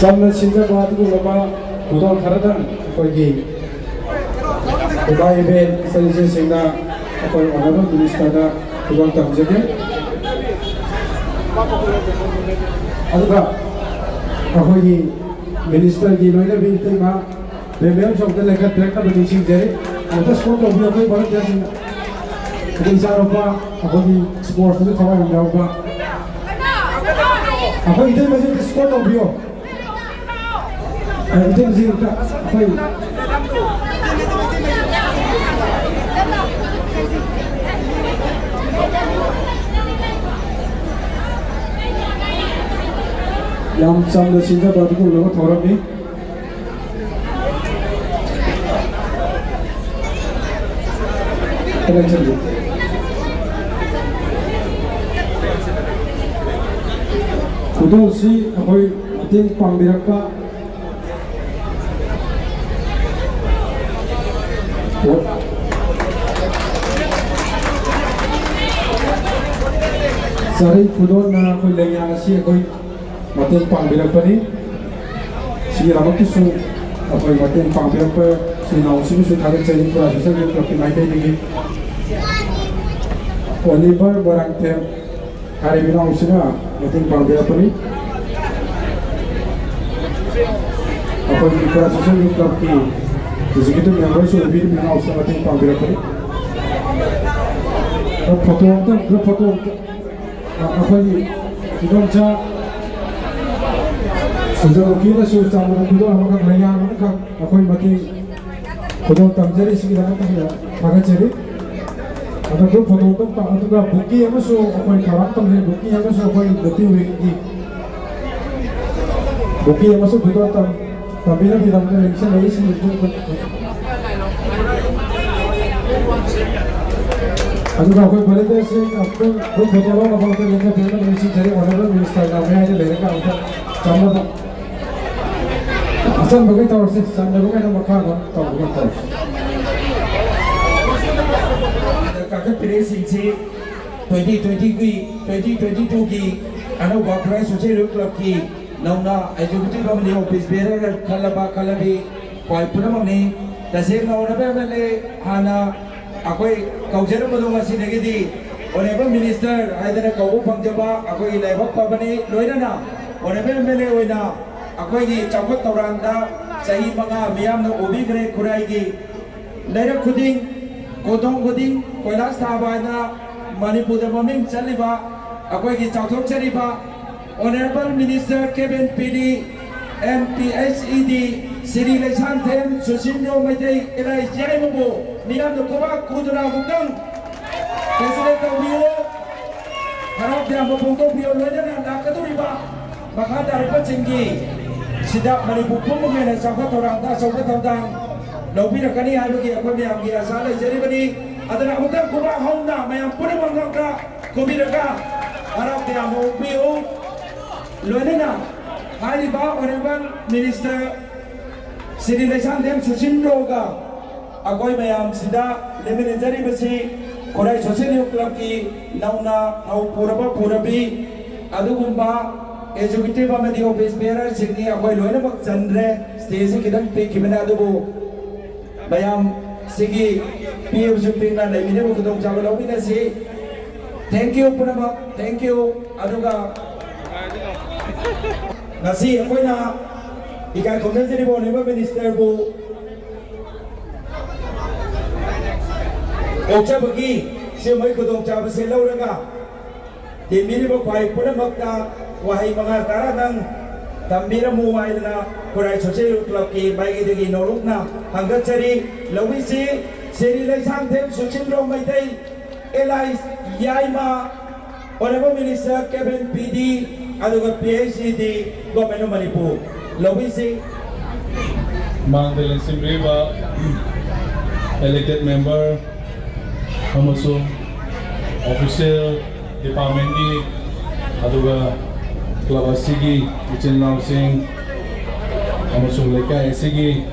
Samna sinjaba adugulaba kudol kharadan akoigi Dubai event services singna akoi honorable minister da kudol tamjage aduga akoigi minister gi loina bi tema premium shop da lekha track da meeting jare ota sport of the akoi bharat jasin kudin saropa akoigi sports da thawai hamjauba akoi idai maje sport of you idai maje ka akoi Yang sambil cinta batu ku lewat orang ni, kena cakap. Kudu si apa yang panggilan ka, sari kudu na aku lagi si aku Matin panggilan pa ni si Ramak tu su apa matin panggilan pa si nausin su thare cari proses yang terkait naik ini Oliver barang tem hari ini nausin lah matin panggilan pa ni apa ini proses yang terkait segitu member su lebih ini nausin matin panggilan pa ni foto apa ini kita cak Sejauh kita sudah campur kudo, apakah mereka apakah aku yang mati kudo tamjari sih kita tak ya, pakai ceri. Atau tu foto tu tak atau tu bukti yang masuk aku yang karakter ni bukti yang masuk aku yang bukti wiki. Bukti yang masuk kudo tapi nanti dalam election lagi sih itu. Aduh aku yang balik dari sini aku foto apa apa aku yang kita mesti cari orang minister namanya aja mereka untuk campur. Asan bagai tahu sih, sana bagai nama kawan tahu bagai tahu. Kakak presiden sih 2022 ki, anak wakil sosial klub ki, nauna executive kami office berer kalabi, kau pun mana ni, dasar nauna berer hana, aku kau jadi mana masih negeri, honorable minister, ada kau pangjaba, aku ini lepas apa ni, loina na, honorable loina. Aku ini cakap orang dah sahih manga miam na ubi kere kurai ki lera kuding kodong kuding koilas thabai na Manipur da maming chaliba aku ini cakap chaliba Honorable Minister Kevin PD MPHED Sri Lesan Them Susinyo Maitei Elai Jai Mubu miam na koba kudura bukang President Tawio harap dia mempungkau bio loina na nakaturiba maka dari pecinggi Sidak Manipur pun mengenai sahabat orang tak sahabat tentang lebih nak ni hari ini aku ni ambil asal jadi beri ada nak utang kubah Honda mayang pun mengangkat kubih dekat harap dia mau biu luar na hari bah Honorable Minister Sri Lesan Them Susinro ka aku mayang sidak lebih jadi besi korai sosial klub ki nauna nau purabi adu kumba executive amadi office bearer sini aku loina mak chandre stage kita pick mana tu bu bayam segi PF suping na naik ini bukan jawab lagi nasi thank you pun mak thank you aduga nasi aku na ikan konon jadi bu nema minister bu ocha bagi siapa ikut jawab selau raga di mini bu baik pun mak ta wahai mga karadang tambira muway na kuray sosial klub ki baik itu ki noruk na hanggat cari lawisi Sri Lesan Them Susinro Maitei Elai Yaima Honorable Minister Kevin PD aduga PhD Government Manipur lawisi Mandel Assembly ba elected member amasung official department ki aduga Club Asigi, Kitchen Sing, amasung Leka Asigi,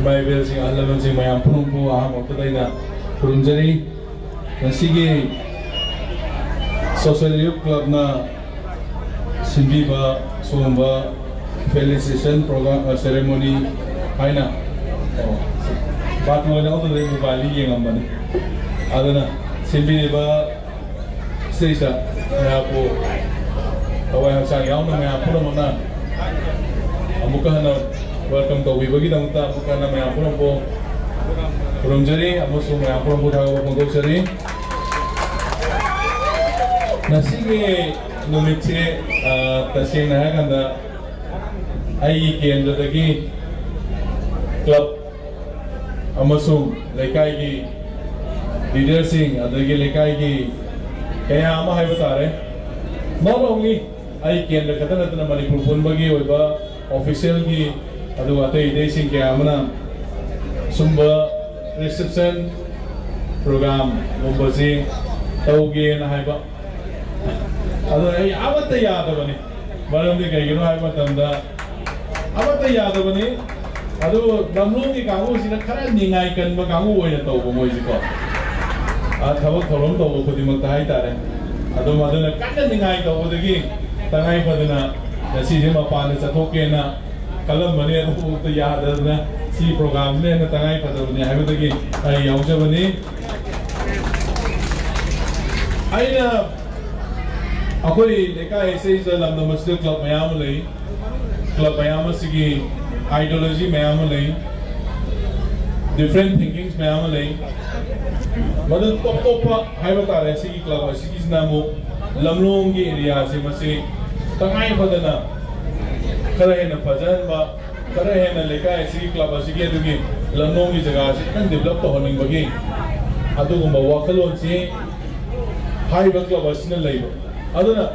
Bible sing Alaman sing mayam punung po aham oktatay na purunjari, Asigi Social Youth Club na Sindi ba, Sumba, felicitation program ceremony haina bat mo na to le mobile yeng amani adana simbi ba stage ya po awai hang yaw na maya pura mana amuka hana welcome to wibagi damta amuka na maya pura po Rumjari amusu maya pura po thago po sari nasige numitse tasing na haganda ai kendra dagi club amasung lekai gi leadersing adagi lekai gi kaya ama haiba tare not only ai kendra katana tana manipur punbagi oiba official gi adu atai desing kaya amana sumba reception program umbaji tauge na haiba adu ai avata yadabani maramdi kaigino haiba tamda avata yadabani adu namlungi kangu sina khara ningai kanba kangu oina tawbo moisi ko thabak thorom tawbo khodimak hai tare adu madana kanna ningai tawbo dagi tangai padana nasi je mapana chathoke na kalam bane adu to yadadna si program ne na tangai padabani haiba dagi ai yaujabani aina akoi lekai sei lamda masjid club mayam lei club mayam sigi ideology mayam lei different thinkings mayam lei madu top haiba tare sigi club sigi namu lamlong gi area se masi tangai padana kara hena fajan ba kara hena lekai sigi club sigi adugi lamlong gi jaga se kan develop to honing bagi adu gumba wakalon se haiba club asina leiba aduna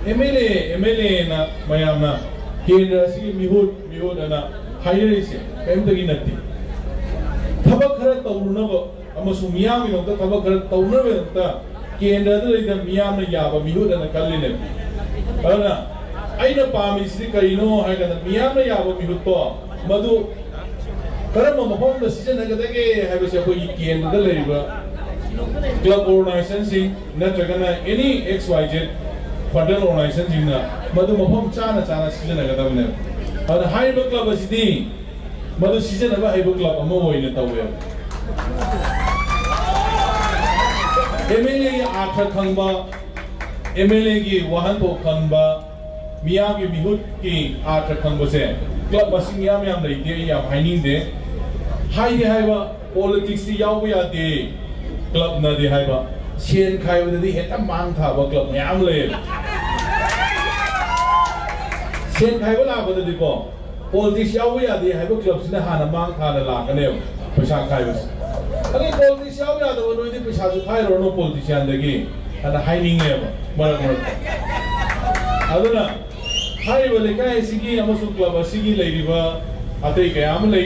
MLA na mayamna kendra sigi mihud ana haire se kaimtagi natti thabak khara tawrunaba amasu miyam no ta thabak khara tawrunaba ta kendra da leida miyam na yaba mihud ana kalline aduna aina pami sidi karino haigana miyam na yaba mihud to madu karama mahom da season nagadage haiba se koi kendra da leiba club organization natragana any XYZ federal organization na madu mafam chana season nagadabne ada haiba club asidi madu season aba haiba club ama oina tawe MLA atha khangba MLA gi wahan to khangba miyam gi bihut ki atha khangba se club masing yam leide ya haining de haiba politics ti yaw ya de club na di haiba chen khai wa di heta mang tha ba club mayam le chen khai wa la ba di ko politics yaw ya di haiba club sina hana mang tha la ka ne paisa khai wa ani politics yaw ya da no di paisa ju khai ro no politician de gi ana hiding ne ba mara aduna hai wa le kai sigi amasu club sigi le ri ba atai kayam le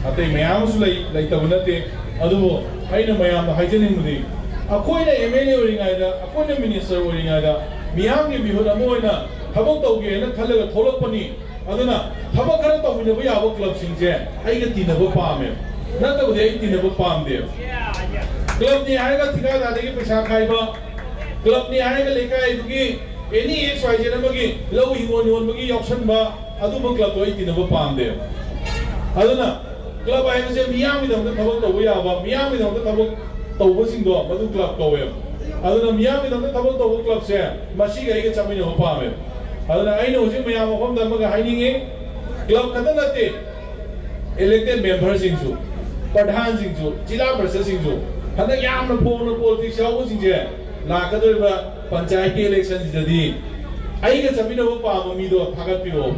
atai mayam su le ta bunate adubo aina mayam haijani mudi akoina MLA oringaida akoina minister oringaida miyam gi bihud amoina thabak tawge na khalaga tholokpani aduna thabak khara tawminaba yaba club singje aiga tinaba pame natawde ai tinaba pamde club ni aiga thika dadagi paisa khaiba club ni aiga lekai dugi any XYZ namagi lau hingon bagi option ba aduba club ai tinaba pamde aduna club ai se miyam gi damda thabak tawba yaba miyam gi damda thabak tawba singdo madu club kawe aduna miyam gi damda thabak tawba club se masi ga iga chamina ho pame aduna aina hoji miyam hom da maga haininge club kada nate elected members singju pradhan singju jila parshad singju hada yamna phone politics yawo singje la kadoi panchayat ki election jadi aiga chamina ho pama mi do thagat piro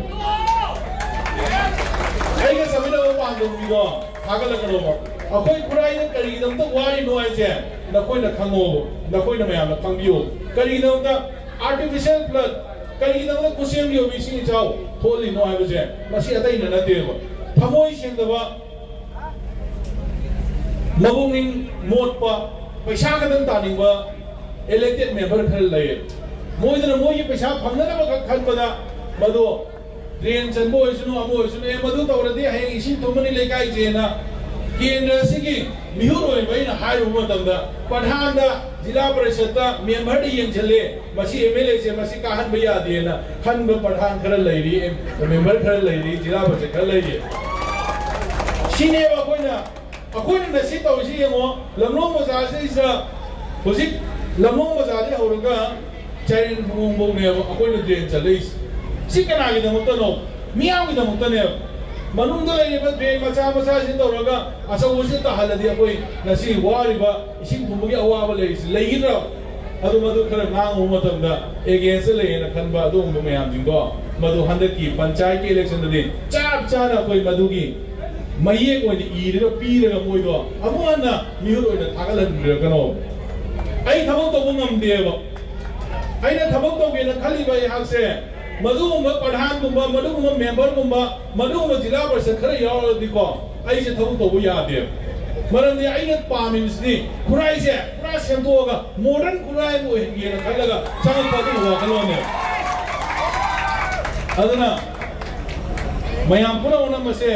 aiga chamina ho pama mi do thagal karo ba akoi kurai na kari dam ta wari no ai je na koi na khango na koi na mayam na khangbiyo kari dam ta artificial blood kari dam ta kusem yo bi sing chao tholi no ai je masi atai na na te ba thamoi sing da ba mabungin mot pa paisa ka dan taning ba elected member khal lai moi da moi ye paisa phangna na ba khan ba da madu train chanbo isunu amo isunu e madu tawradi hai isi thomani lekai je na kendra sigi मिहुर होइना हाइरु मतमदा प्रधानदा जिला परिषदता member दि यंगछले मसी MLA से मसी काहन भैया देना खन प्रधान खर Larry member खर Larry जिला परिषद खर लैरी सिने अखोइना नसी तौसी यंगो लमलोंग बजार से इस हुजिक लमलोंग बजार दि हौरगा चाइन बुंगबोंग ने अखोइना ड्रेन चले सी कनागी दमतनो मियागी दमतने मनुंगदा लेरिबा ड्रेन मचा मचा से तौरगा असौसे तहलदि अखोइ नसी वारिबा इसिंग थुमगी अवाबा लेरिस लेगिद्रा अदु मदु खर नांगु मतमदा एगेंस्ट लेना खनबा अदु मयाम जिंगो मदु हंदकी पंचायत इलेक्शन दि चाप चाना अखोइ मदुगी मये कोइ इरगा पीरगा मोइदो अमुना मिहुर ओइना थागलनरगनो आई थबक तबु ngamदेबा आइना थबक तबगेना खलिबा यासे मधुगुम्बा प्रधानगुम्बा मधुगुम्बा मेंबरगुम्बा मधुगुम्बा जिला परिषद खर यावदिको आइसे थबक तबु यादे मरमदि आइना पामिसनि खुराइसे पुरा सेमतोगा मॉडर्न खुराइ मोहिंगेना खलगा चांग पदु वाखलोने अदना मयाम पुरा ओनमसे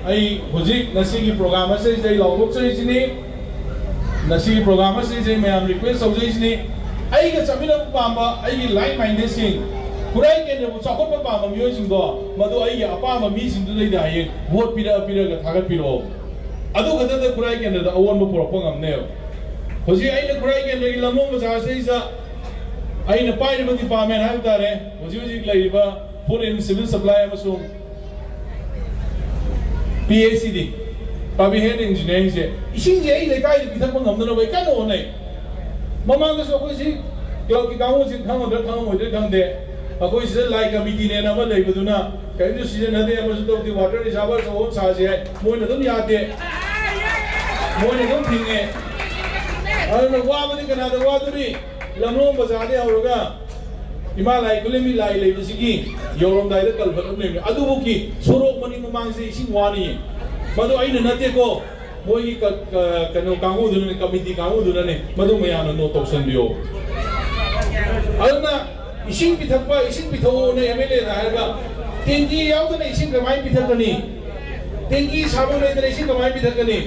आई हुजिक नसीगी प्रोग्राम से जै लौबोक सैसिनी नसीगी प्रोग्राम से जै मयाम रिक्वेस्ट सौजैसिनी आइगा चमिना पामा आइगी लाइक माइंडेड सिंग खुराइ केन्द्र चाखोट पामा मियोइ सिंगो मदु आइगी अपामा मी सिंदु दैदा हाये वोट पिरगा थागत पिरो अदु खदद खुराइ केन्द्र दा अवोन पुरप ngamne हुजि आइना खुराइ केन्द्र गी लमोंग बजार से इसा आइना पाइरबा डिपार्टमेंट हाइब तारे हुजि लैरिबा फूड एंड सिविल सप्लाई अमसुंग PACD Public Health Engineering से इसिंग जे लेकाई बिथक ngamdana bai kan onai mamang da so ko si club की कामों से खांदे अकोई से लाइक कमिटी ने ना मतलब इबदुना कहीं जो सीजन नदे अमर तो दी वाटर रिजर्वर से होम साजे है मोइन तो नहीं आते मोइन तो थिंगे और न वाबदी कना तो वादुरी लमलों बजादे होगा हिमालय कुलेमी लाई ले बसिगी योरम दाइदा कलफत ने अदुबुकी सोरोक मनी ममांग से इसिंग वानी मदो आइना नते को मोई कनो कांगु दुने कमिटी कांगु दुने मदो मयाना नो तोक्सन दियो अदना इसिंग पिथकपा इसिंग पिथो ने एमएलए रायगा टेंगी यावदना इसिंग कमाई पिथकनी टेंगी साबो लेदना इसिंग कमाई पिथकनी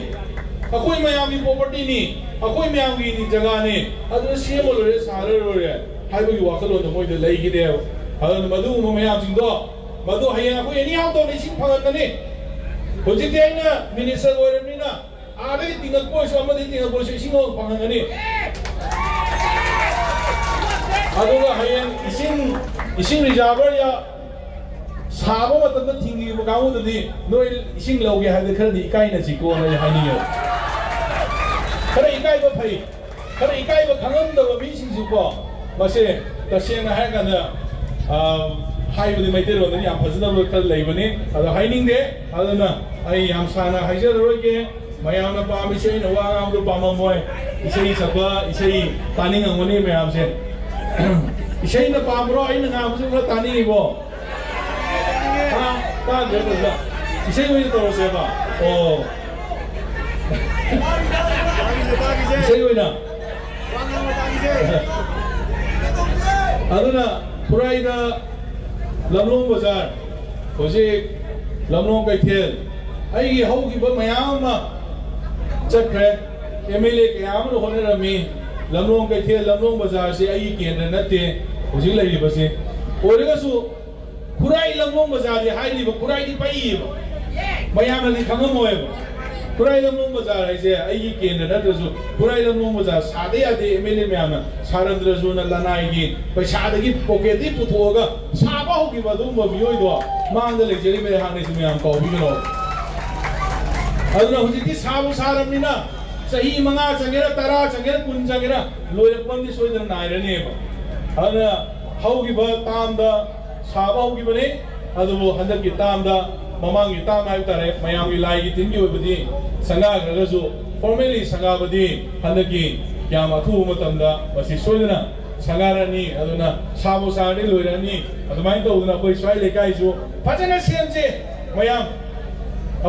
अखोई मयामी प्रॉपर्टी नि अखोई मयामी नि जगह ने अदना सेम लोरे सारे लोरे हाइबगी वाखलो न मोइद लेगिदे अदना मदु मयाम जिंदो मदु हया अखोई एनी हाउ तो इसिंग फगतनी होजिते आइना मिनिस्टर ओइरमिना आदे तिंगल पोइस अमदि तिंगल पोइस इसिंग फगंगनी अदुगा हयें इसिंग रिजर्वर या साबो मतन थिंगी बगाउ ददि नोइ इसिंग लौगे हादे खरदि इकाइना चिको न हानियो खरे इकाइ ब फै खरे इकाइ ब खंगम द बि सिंजु को मसे तसेंग हायगाना हाइबदि मैते रोन याम फजनब खर लैबनि अद हाइनिंग दे अदना आई याम साना हाइजर रोगे मयामना पाम इसे न वागाम दु पाम मोय इसे सबा इसे तानिंग अंगनि मयाम से इसे न पामरो आई न नाम से तानिंग बो हां ता दे दा इसे कोई तो से बा ओ इसे कोई ना अदना पुराइदा लमलोंग बाजार होजे लमलोंग कैथेल आइगी हौगिबा मयाम चक्रे एमएलए कयाम होनरमी लमलोंग कैथेल लमलोंग बाजार से आई केंद्र नते होजिक लैरिबसे ओरगसु खुराई लमलोंग बाजार हाइरिब खुराई दि पाइब मयाम दि खंगमोय खुराई लमलोंग बाजार हाइसे आई केंद्र नतसु खुराई लमलोंग बाजार सादे यादे एमएलए मयाम सारंद्रजु न लनाइगी पैसादगी पॉकेट दि पुथोगा साबा होगिबा दुम बियोइदो मांग लेजरी मे हाने से मयाम कौबिनो अदुना हुजिति साबु सारमनिना सही मंगा चंगेरा तरा चंगेरा कुन चंगेरा लोयपंदि सोइदन नायरनेबा अदुना हौगिबा तामदा साबा हौगिबने अदुबो हंदकी तामदा ममांगी ताम हाइब तारे मयामगी लाइगी तिनगी ओइबदि संगा गरगसु फॉर्मली संगाबदि हंदकी याम अथु मतमदा बसि सोइदना संगारनी अदुना साबु सारनि लोयरनी अदुमाइ तौदना कोइ स्वाइ लेकाइसु फजना सेमसे मयाम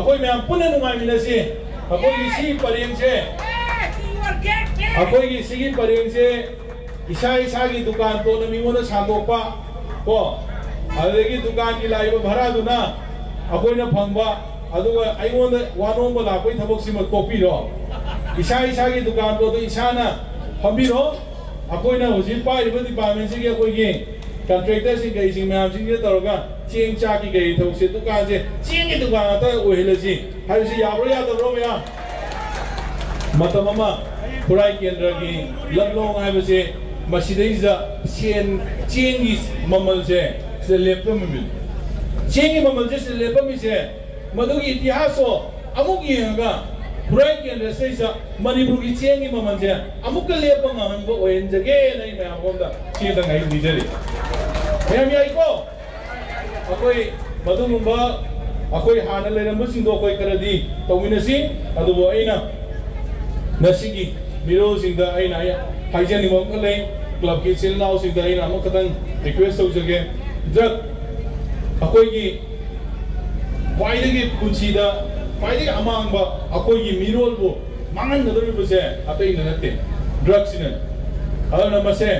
अकोई मैम पुनः नुमाइमिना से अकोई इसी परेंग से अकोई इसी परेंग से इसा की दुकान तो नमीमों ने सांगोपा को अदेगी दुकान की लाइव भरा दुना अकोई न फंगबा अदुगा आइमों ने वानों बला कोई थबक सिमत कॉपी रो इसागी दुकान को तो इसाना फमीरो अकोइना हुजी पाइबो डिपार्टमेंट से अकोइगे कंट्रैक्टर से गई सिंह मैम सिंह तौरगा चेंग चाकी गई थौ से दुकान से चेंग की दुकान आता ओहिलसी हाइसी याब्रो यादब्रो या मतममा खुराई केंद्र की लमलोंग हाइबसे मसीदैजा चेंग की ममल से लेपम मिल चेंग की ममल से लेपम से मधुगी इतिहास हो अमुक येंगा खुराई केंद्र से मणिपुर की चेंग की ममल से अमुक लेपम हमको ओइन जगे नहीं मैं हमको चेंग तंग आई निजरी मैम याई को अकोई मधुगुंबा अकोई हाना लेरम सिंदो अकोई करदी तौमिनसी अदुबो आइना नसीगी मिरो सिंदा आइना हाइजेन मक ले क्लब की चिल नाउ सिंदा आइना अमकदंग रिक्वेस्ट तौजगे ड्रग अकोई की वाइदगी पुंसीदा वाइदगी अमांगबा अकोई की मिरोलबो मांगन नदरबसे अतै ननते ड्रग सिने अदना मसे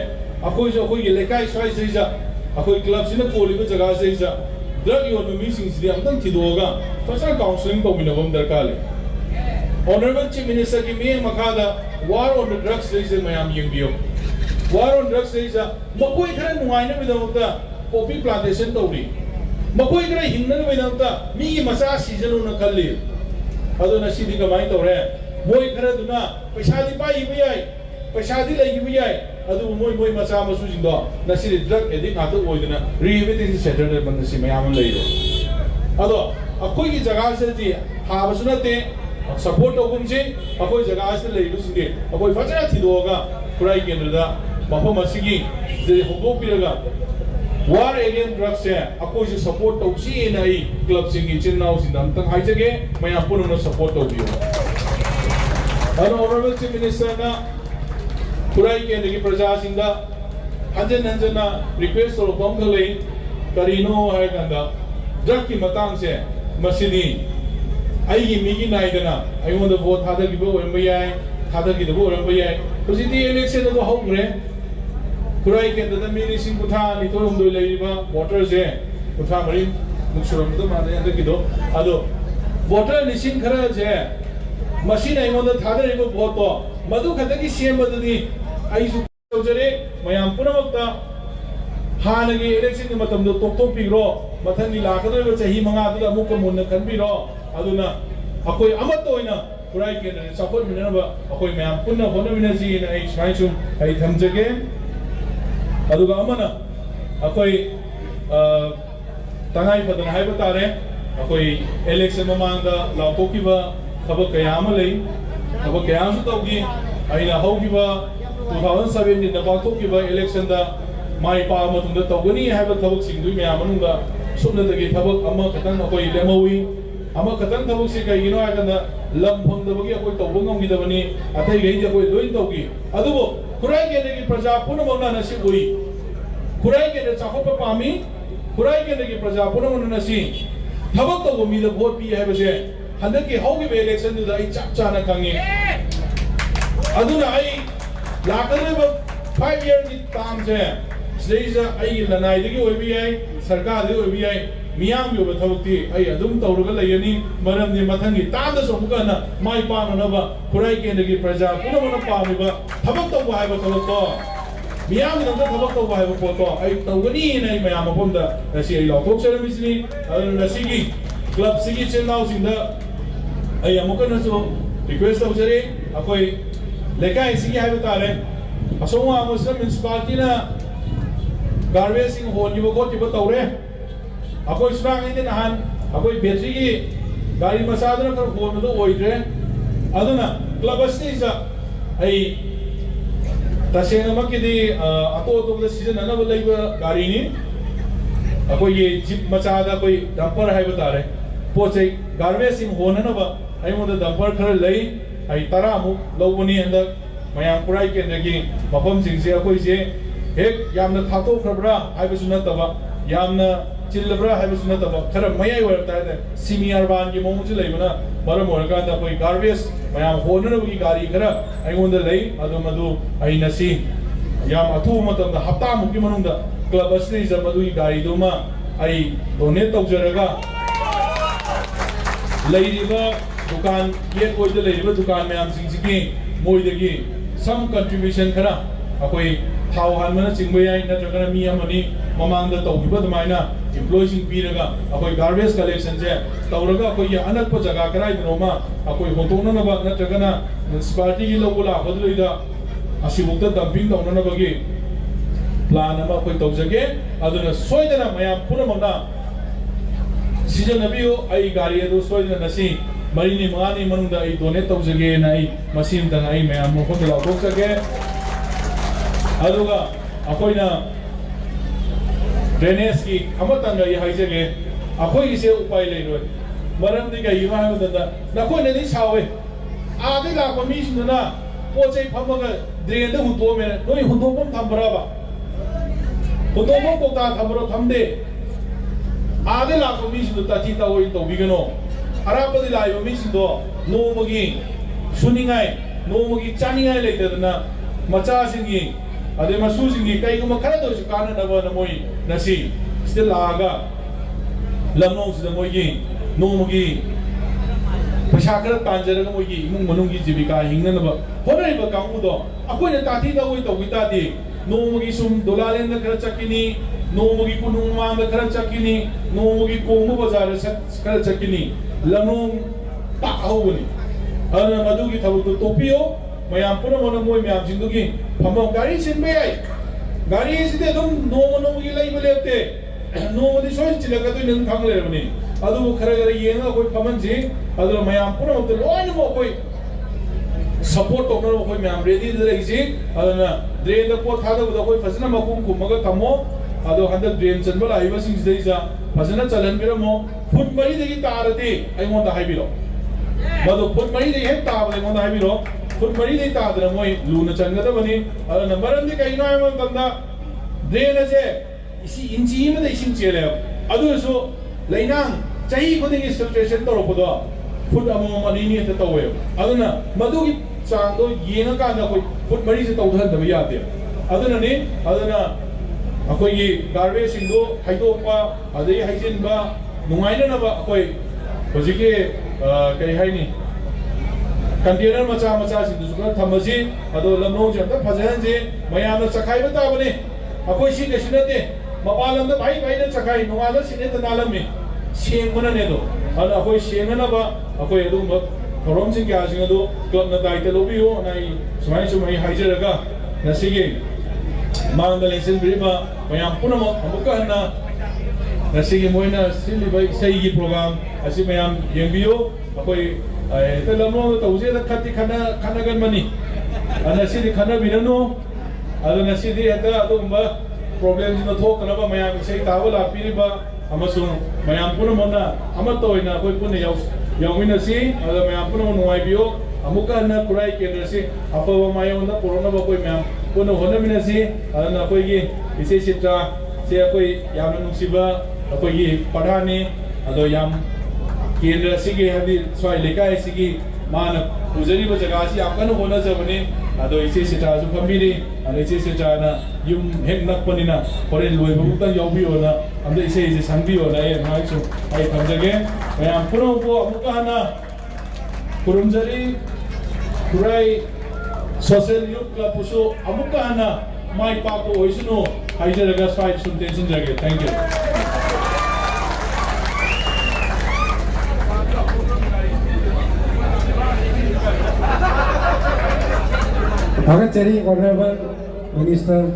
अकोई की लेकाई स्वाई सेजा अकोई क्लब सिने कोलिबो जगह सेजा ड्रग योन मीसिंग सिदि अमतंग थिदोगा फसा काउंसलिंग तौमिनबम दरकार ले Honorable Chief Minister की main मखादा war on the drugs से मयाम यंगियो war on drugs से मकोई खरे नुआइने बिदमता poppy plantation तौरी मकोई खरे हिंगन बिदमता मी मसा सीजन उन कल्ली अदो नसीदी कमाई तौरे मोई खरे दुना पैसादी पाई बियाई पैसादी लगी बियाई अदो मोई मसा मसु जिंदो नसीदी drug addict आतो ओइदना rehabilitation center दे बंदसी मयाम लइरो अदो अकोई की जगह से जी हाबसुनते सपोर्ट तौगुमसे अकोई जगह से लेबुसिंगे अकोई फजरा थिदोगा खुराई केंद्रदा मफम असिगी जे होगोपिरगा वार एगेन ड्रग्स से अकोई से सपोर्ट तौसी नाई क्लब सिंगी चिन्नाउ सिंदम तंग हाइजगे मया पुननो सपोर्ट तौबियो ऑनरेबल चीफ मिनिस्टर ना खुराई केंद्र की प्रजा सिंगा हंजना रिक्वेस्ट और पम खले करिनो है गंदा ड्रग की मतांग से मसिदी आई मीगी नाइदना अयोंद वोट थादर की ओरम याय थादर की ओरम याय हुजिदी इलेक्शन दो हौग्रे खुराई केंद्र मिनी सिंह कुथा निथोर हमदो लेबा वोटर से कुथा मरी मुक्सुरम दो माने अंदर की दो अदो वोटर निसिंग खरा जे मशीन अयोंद थादर एबो वोट तो मधु खत की सीएम बददी आई सु तौजरे मयाम पुनमक्ता हानगी इलेक्शन की मतम दो टोक टोक पिरो मथन लाखदो चही मंगा दो अमुक मुन खनबिरो अदुना अकोई अमत ओइना खुराई केंद्र सपोर्ट मिनरबा अकोई मयाम पुन्ना होनमिनजी इन आई स्वाइसुम आई थमजगे अदुगा अमना अकोई तंगाई फदन हाइबा तारे अकोई इलेक्शन ममांगा लाउतोकिबा थबक कयाम लई थबक कयाम तौगी आइना हौगिबा 2017 दा पाथोकिबा इलेक्शन दा माई पा मतुंदा तौगनी हाइबा थबक सिंगदुई मयाम मनुंगा सुमनदगी थबक अमा खतन अकोई लेमोई अमा खतन थबक से कईगिनो हाइगना लम फंगदबगी अकोई तौबो ngomgidabani अथै गई अकोई लोइन तौगी अदुबो खुराई केंद्र की प्रजा पुनमौना नसी उई खुराई केंद्र चाखोप पामी खुराई केंद्र की प्रजा पुनमौना नसी थबक तौबो मीद वोट पी हाइबसे हंदक की हौगी इलेक्शन दुदा आई चाप चाना खंगे अदुना आई लाकरेब 5 year की काम से स्लेजा आई लनाइदगी ओइबी आई सरकार दे ओइबी आई मियाम यो बथौती आई अदुम तौरग लयनी मरम ने मथंगी तांद सोमुकना माई पाननबा खुराई केंद्र की प्रजा पुनमन पामिबा थबक तौ हाइबा थबक मियाम नंद थबक तौ हाइबा पोतो आई तौगनी नै मयाम मफमदा नसी आई लौथोक सरमिसनी नसीगी क्लब सिगी चेनाउ सिंदा आई अमुकनसो रिक्वेस्ट तौजरे अकोई लेकाई सिगी हाइबा तारे असोंगा मुस्लिम म्युनिसिपालिटी ना गार्बेजिंग होनिबो गोतिबो तौरे अकोई सुरांग इने नहान अकोई बैटरी की गाड़ी मसादना कर होन दो ओइद्रे अदुना क्लब स्टेज आई तसेंग मकिदी अतो तो द सीजन अनब लैबा गाड़ी नि अकोई ये जिप मचादा कोई डंपर है बता रहे पोचे गार्बेजिंग होननबा आई मोद डंपर खर लई आई तरा मु लौबनी अंदर मयाम खुराई केंद्र की मफम सिंसे अकोई से हेक यामना थातो खबरा हाइबसु नतबा यामना चिल्लब्रा हाइबसु नतबा खर मयाई वरता है सिमी अर्बान की मोमुजु लेबना मरम ओरकांदा कोई गार्बेज मयाम होननबगी गाड़ी खर आइगोंदा लई अदु मदु आई नसी याम अथु मतम हप्ता मुकी मनुंदा क्लब असली जमदुई गाड़ी दुमा आई डोनेट तौजरगा लैरिबा दुकान ये कोई तो ले दुकान में हम सिंह मोइदगी सम कंट्रीब्यूशन खरा अकोई थाव हानमना चिंगबे याई नत्रगना मी अमनी ममांग तौगिबा दुमाइना एम्प्लॉय सिंह पीरगा अकोई गार्बेज कलेक्शन से तौरगा अकोई अनकप जगह कराई दनोमा अकोई होतोननबा नत्रगना म्युनिसिपालिटी की लोगोला बदलइदा असिबुक्ता डंपिंग तौननबगी प्लान अमा अकोई तौजगे अदुना सोइदना मयाम पुनमना सिजनबियो आई गाड़ी अदु सोइदना नसी मरीनी मंगानी मनुंदा आई डोनेट तौजगे ना आई मसीम तंग आई मयाम मोखोद लाथोकजगे अदुगा अकोइना ड्रेनेज की अमतंग आई हाइजगे अकोई इसे उपाय लेरोय मरमदि गाई हाइबददा नकोइना नि सावे आदि लाको मीसिंदना पोचै फमगा ड्रेन द हुतोमे नोइ हुतोपम थम्बराबा हुतोपम कोता थम्बरो थम्दे आदि लाको मीसिंदो ताथि ताओइ तौबिगनो अरापदि लाइबो मीसिंदो नोमगी सुनिंगाय नोमगी चानिंगाय लेतदना मचासिंगी अदे मसूसिंगी कईगुम खरा दोसु काननबा नमोई नसी सिदा लागा लमनों सिदा मोई नोमगी पैसा खरा तांजरगा मोई इमुंग मनुंगी जीविका हिंगनबा होनरिबा कांगुदो अखोइना ताथि ताओइ तौबितादि नोमगी सुम दोलालेंदा खरा चकिनी नोमगी कुनुंग मांदा खरा चकिनी नोमगी कोंगु बाजार खरा चकिनी लमनों पाहौबनी अदना मदुगी थबुक तोपियो मयाम पुनः मन मोय म्याम जिंदगी फमो गाड़ी सिनबे आई गाड़ी सिदे दम नोम की लई बलेते नोम दि सोय चिलगा तो नंग खांग लेरबनी अदु खरा खरा येंगा कोई फमन जी अदु मयाम पुनः मत लोइन मो कोई सपोर्ट तोनर कोई म्याम रेडी दे जी अदना ड्रेन द पो थादा बद कोई फसना मकुम कुमगा तमो अदु हंद ड्रेन चनबल आइबा सिंग दे जा फसना चलन बिरमो फुट मरी देगी तारती अइमोंदा हाइबिरो मदु फुट मरी देगी हे ताबले मोंदा हाइबिरो फुट मरी दे तादर मोय लूना चंगदबनी अदु नंबरन दि कइनो आइमो तंदा ड्रेन से इसी इंची में इसिंग चेले अदुसु लैनांग चाही खुदिंग फिल्ट्रेशन तोरपदो फुट अमो मनीनी त तोवे अदुना मदुगी चांगदो येंगा कांदा कोई फुट मरी से तौधन दब यादे अदुना ने अदुना अखोई गार्बेज सिंगो हाइदोपा अदई हाइजिनबा नुंगाइननबा अखोई होजिके कई हाइनी कंटेनर मचा मचा सिंदुसु खरा थमजी अदो लमनों जंता फजहनजे मयामना चखाइबा ताबने अखोई सि देसिनते मपालमदा भाई भाई ने चखाइ नुंगाला सिने त नालमे सेंगमना नेदो अदो अखोई सेंगनबा अखोई अदुम थोरम सिंग क्या सिंग अदो क्लब न दाइते लोबियो नाइ सुमाइ सुमाइ हाइजरगा नसिगे मांगदा लेसन ब्रिबा मयाम पुनम अमुका हना नसिगे मोइना सिलिबा इसैगी प्रोग्राम असि मयाम येंबियो अखोई ते लमनो तौजे द खति खना खनगन मनी अनसिदि खना बिननो अदनसिदि हता अदुंबा प्रॉब्लम जिनो थोकनबा मयाम इसै तावला पिरिबा अमसुं मयाम पुनमना अमतोइना कोइ पुन याउमिनसि अद मयाम पुनम नुवाइबियो अमुका न कुराई केंद्रसि अफवा मायोंदा कोरोना कोइ मयाम पुन होनमिनसि अदना कोइगी इसे चित्रा से कोइ याम नुसिबा कोइगी पढ़ाने अदो याम केंद्र सिगे हबी स्वाई लेकाय सिगी मान उजरी ब जगह सि याम कन होना जबने अदो इसे चित्रा सु फमिली अदो इसे चित्रा ना युम हेक नकपनिना होरे लोय बुक्ता याउबियो ना अमदे इसे इसे संबियो ना ए माइसु आई थमजगे मयाम पुनो को अमुका ना कुरुमजरी कुराई सोशल यूथ क्लब पुसु अमुका ना माइ पाको ओइसनो हाइजरगा स्वाई सुन टेंशन जगे thank you Agachari Honorable Minister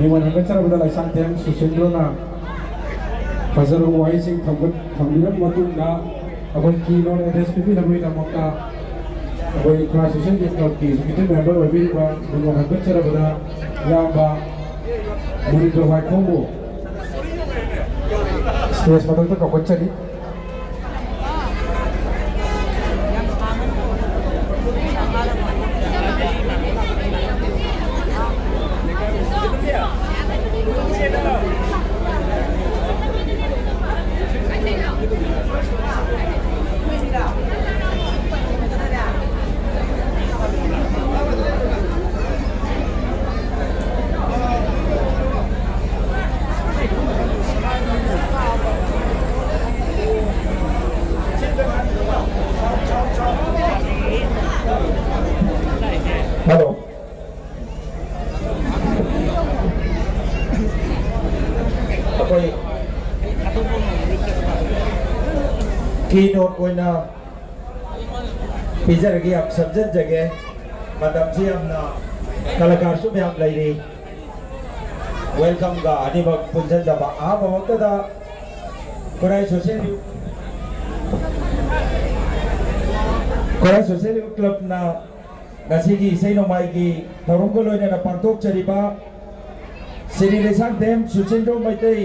Niwan Agachara Badala Santem Susendrona Fazaru Waising Thambiram Matunda Agon Kino SPP Nabi Namaka Agon Class Session Technology Secretary Member of Bilba Niwan Agachara Badala Yamba Murito Waikombo Space Matanta Kakachari ꯑꯩꯈꯣꯏ ꯀꯤꯅꯣꯠ ꯑꯣꯏꯅ ꯄꯤꯖꯔꯒꯦ ꯌꯥꯝ ꯁꯝꯖꯤꯟꯖꯒꯦ ꯃꯇꯝꯁꯤ ꯌꯥꯝꯅ ꯀꯂꯥꯀꯥꯔꯁꯨ ꯃꯌꯥꯝ ꯂꯩꯔꯤ ꯋꯦꯜꯀꯝꯒ ꯑꯅꯤꯃꯛ ꯄꯨꯟꯁꯤꯟꯖꯕ ꯑꯍꯥꯟꯕ ꯃꯛꯇꯗ ꯈꯨꯔꯥꯏ ꯁꯣꯁꯤꯌꯦꯜ ꯀ꯭ꯂꯕꯅ ꯉꯁꯤꯒꯤ ꯏꯁꯩ ꯅꯣꯡꯃꯥꯏꯒꯤ ꯊꯧꯔꯝꯒ ꯂꯣꯏꯅꯅ ꯄꯥꯡꯊꯣꯛꯆꯔꯤꯕ ꯁꯤꯔꯤ ꯂꯩꯁꯥꯡꯊꯦꯝ ꯁꯨꯆꯤꯟꯗ꯭ꯔꯣ ꯃꯩꯇꯩ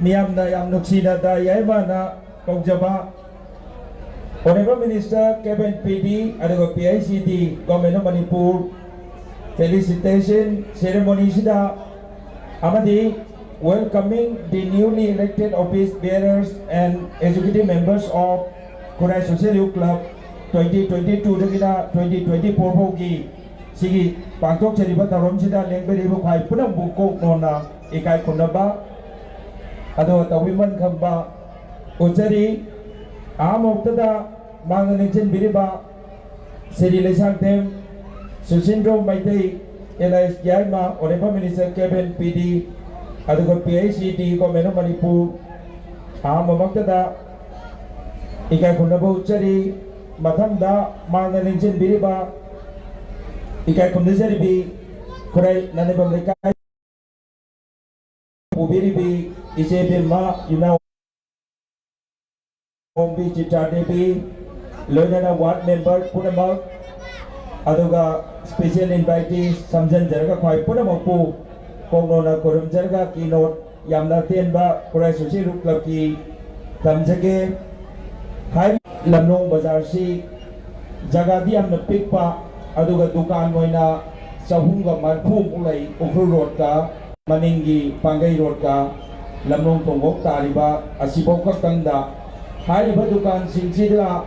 ꯃꯤꯌꯥꯝꯅ ꯌꯥꯝ ꯅꯨꯡꯁꯤꯅ ꯗꯥ ꯌꯥꯏꯃꯥꯅ ꯀꯧꯖꯕ Honorable Minister Kevin PD aduga PICD Government of Manipur felicitation ceremony sida amadi welcoming the newly elected office bearers and executive members of Khurrai Social Youth Club 2022 dagina 2024 bogi sigi pangtok cheriba tarom sida lengberibu khai punam bukok nona ikai kunaba ado tawiman khamba uchari Amoktada Manganichin Biriba Siri Lesantem Sushindro Maitei Elias Yaima Honorable Minister Kevin PD Adugo PICD Government of Manipur Amoktada Ikai Kundabu Chari Mathamda Manganichin Biriba Ikai Kundizaribi Kurai Nanibam Lekai Ubiribi Isebirma Yuna Hombi Chitadevi, Loinana Ward Member Punamak, Aduga Special Invitees, Samjan Jarga Kwai Punamaku, Kongnona Kurum Jarga Keynote, Yamna Tienba, Khurrai Social Youth Club Ki, Tamjage, Hai Lamnong Bazar Si, Jagadi Amna Pikpa, Aduga Dukan Moina, Sahunga Marpu Mulai, Ukru Road Ka, Maningi, Pangai Road Ka, Lamnong Tongok Tariba, Asiboka Kanda, Hariba dukan singsidla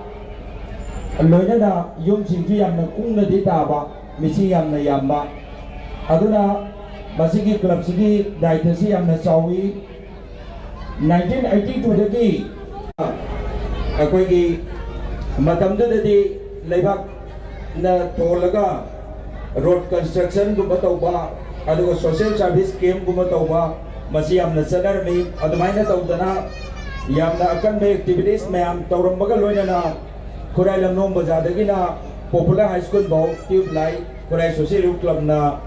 loinana yum singju yamna kungna di taba misi yamna yamba aduna masigi club sigi daitasi yamna chawi 1982 dagi akoi gi matamda dadi leibak na tolaga road construction gumba tauba aduga social service scheme gumba tauba masi yamna sadar mi adumaina taudana Yamna akan be activities mayam taurambaga loinana Khurrai Lamnong Bazardagina Popular High School bau tube light Khurrai Social Youth Club na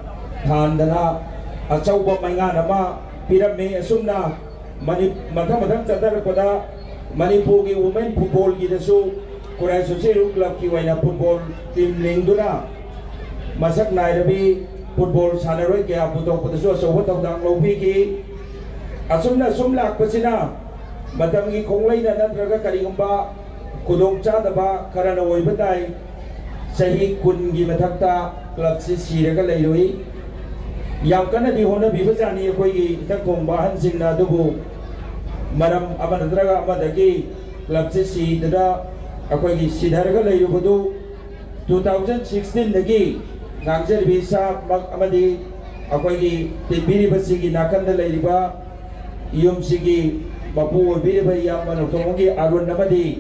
thandana achauba maingan ama pirame asumna matham chadarpada Manipur gi women football gi dasu Khurrai Social Youth Club ki waina football team lingduna masak nairabi football sanaroi kya putok padasu asoba tawdang lobi ki asumna sumlak pasina Matamgi konglay na natraga karigumba kudong chadaba karana oibatay sahi kungi matakta club si siraga layloi yang kana di hona bibajani akoi gi takongba hansing na dubu maram amanadraga amadagi club si sidada akoi gi sidaraga layrubudu 2016 dagi ngangjar bisa mag amadi akoi gi tibiri basigi nakanda layriba yum sigi Bapu Biriba Yamano Tomogi Arun Namadi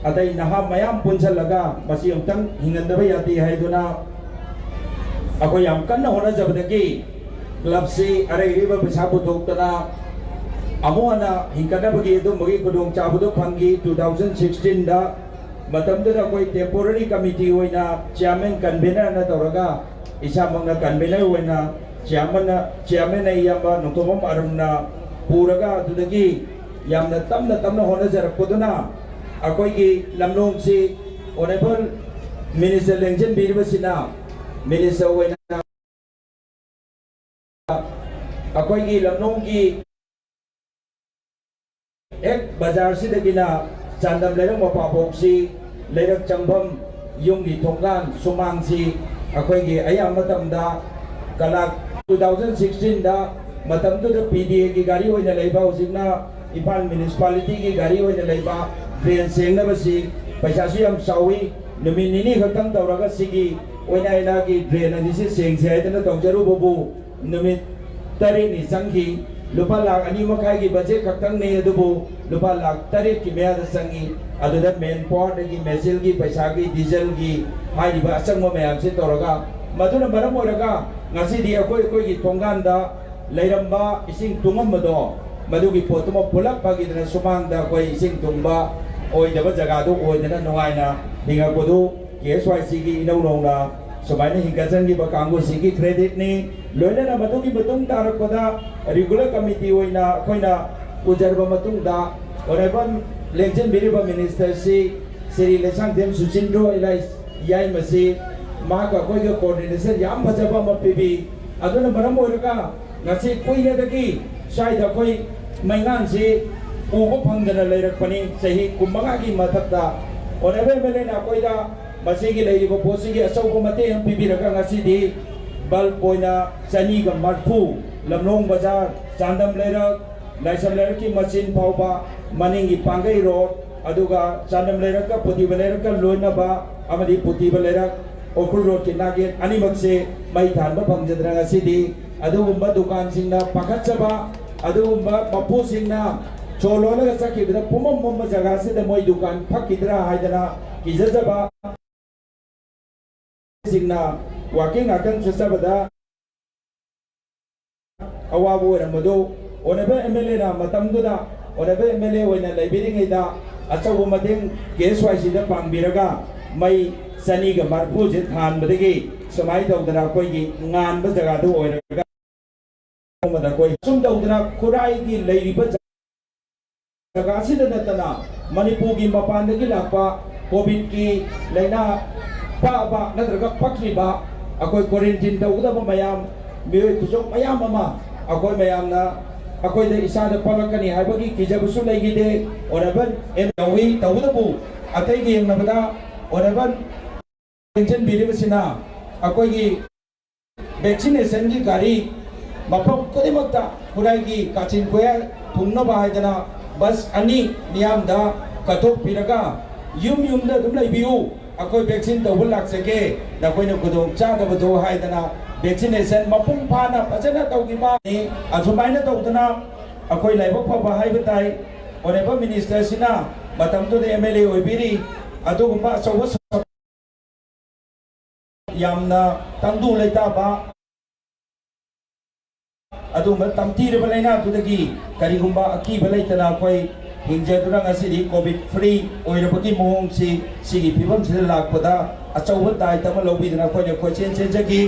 Aday Naha Mayam Punchalaga Masiam Tang Hingandabayati Haiduna Ako Yam Kana Hona Jabadaki Club C Aray Riba Pisabu Toktana Amuana Hinkanabagi Dumagi Kudung Chabudu Pangi 2016 da Matamda Koi Temporary Committee Wena Chairman Convener na Toraga Isamang na Convener Wena Chairman ay Yamba Nutomom Arun na Puraga Tudagi Yamna tamna hona jarakpoduna akoi gi lamnong si Honorable Minister Lengchen Biribasina Minister wena akoi gi lamnong gi ek bazar si dagina chandam lerang mapapok si lerak changbam yung gi thonggan sumang si akoi gi ayam matamda kalak 2016 da matamda PDA gi gari hoina leiba hojikna Ipan municipality ki gari hoina leiba drain sengna basi paisa su yam sawi numin nini khaktang tawraga sigi hoina ina ki drain ani si sengse haidana tawjaru bobu numit tari ni sanghi lupa lakh ani makai ki budget khaktang nei adubu lupa lakh tari ki meya da sangi aduda main port ki mesil ki paisa ki diesel ki hairiba asangma mayam se tawraga maduna maram oraga ngasi di akoi ki thonggan da leiramba ising tungam mado मधुगी पोतुम पुलक पगिदना सुमांगदा कोई इसिंग तुंबा ओइदबा जगादो ओइदना नुंगाइना हिंगाकोदु KSYC की इनौ नौना सुमाइना हिंगाजंगी बकांगु सिगी credit नि लोइना मधुगी मतुंग तारकदा regular committee ओइना खोइना उजरबा मतुंगदा ओरेबन lecture बिरिबा minister सी श्री लेसांगदेम सुचिंद्रो इलाइस याई मसी माका कोइगा coordination याम फजबा मपीबी अदुना मरम ओरगा ngasi kuina dagi saida koi maingan si ubo phangdana leirakpani sahi kumanga gi mathakta onebe melena koida masigi leibo posigi asauko mate am pibiraga ngasi di bal poina sani ga marfu lamlong bazar chandam leirak laisam leirak ki machine phauba maningi pangai road aduga chandam leirak ka putiba leirak ka loina ba amadi putiba leirak okul road ki nage animak se mai thanba phangjadra ngasi di अदुगुम्बा दुकान सिंगना पखचबा अदुगुम्बा मपु सिंगना चोलोलगा चकिबदा पुमम मम जगह से the मोय दुकान फकिद्रा हायदना किजजबा सिंगना walking अकन चसबदा अवाबो रमदो ओनेबे MLA ना मतमदुदा ओनेबे MLA ओइना लाइब्रेरीङैदा अचौबो मदें KSYC दा पांगबिरगा मै सनीगा मारफु जे थानबदगी समाय दौदना कोइगी ngan ba jaga do ओइरगा सुम दौदना खुराई की लेरिबा जगह सिदा नतना मणिपुर की मपान की लापा कोविड की लेना पाबा नद्रगा पक्लिबा अकोई क्वारंटाइन दौदबा मयाम मियोय कुजो मयाम अमा अकोई मयाम ना अकोई दे इसादा पलकनी हाइबगी किजबसु लेगिदे ओरबन एम दौई दौदबु अतैगी यंगनबदा ओरबन टेंशन बिरिबसिना अकोई की वैक्सीनेशन की गाड़ी मफम खुदिमक्ता खुराई काचिन कोया थुंगनबा हायदना बस अनि नियामदा कथोक पिरगा युम युमदा दुम लैबियु अकोई वैक्सीन तौबल लाक्सके नकोइना गुदों चादबदो हायदना वैक्सीनेशन मपुंग फाना फजना तौगिबा नि असुमाइना तौदना अकोई लाइबो फबा हायबताई ओनेबा मिनिस्टर सिना मतमदो दे MLA ओइबिरी अदुगुम्बा अचौबा यामना तंदु लेताबा अदुम तमतीरब लेना तुदगी करिगुम्बा अकीब लेतना कोई हिंजदुना ngasi कोविड फ्री ओइरबगी मोंग सिगी फिबम सिदा लाकपदा अचौब दायित्व लौबिदना कोइ कोइ chain चेंजगी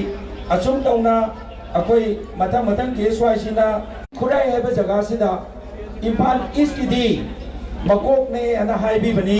assume तौना अकोई Matang Matang KSYC ना खुराई हैब जगह सिदा इम्फाल ईस्ट की दी मकोक ने अना हाईबी बनी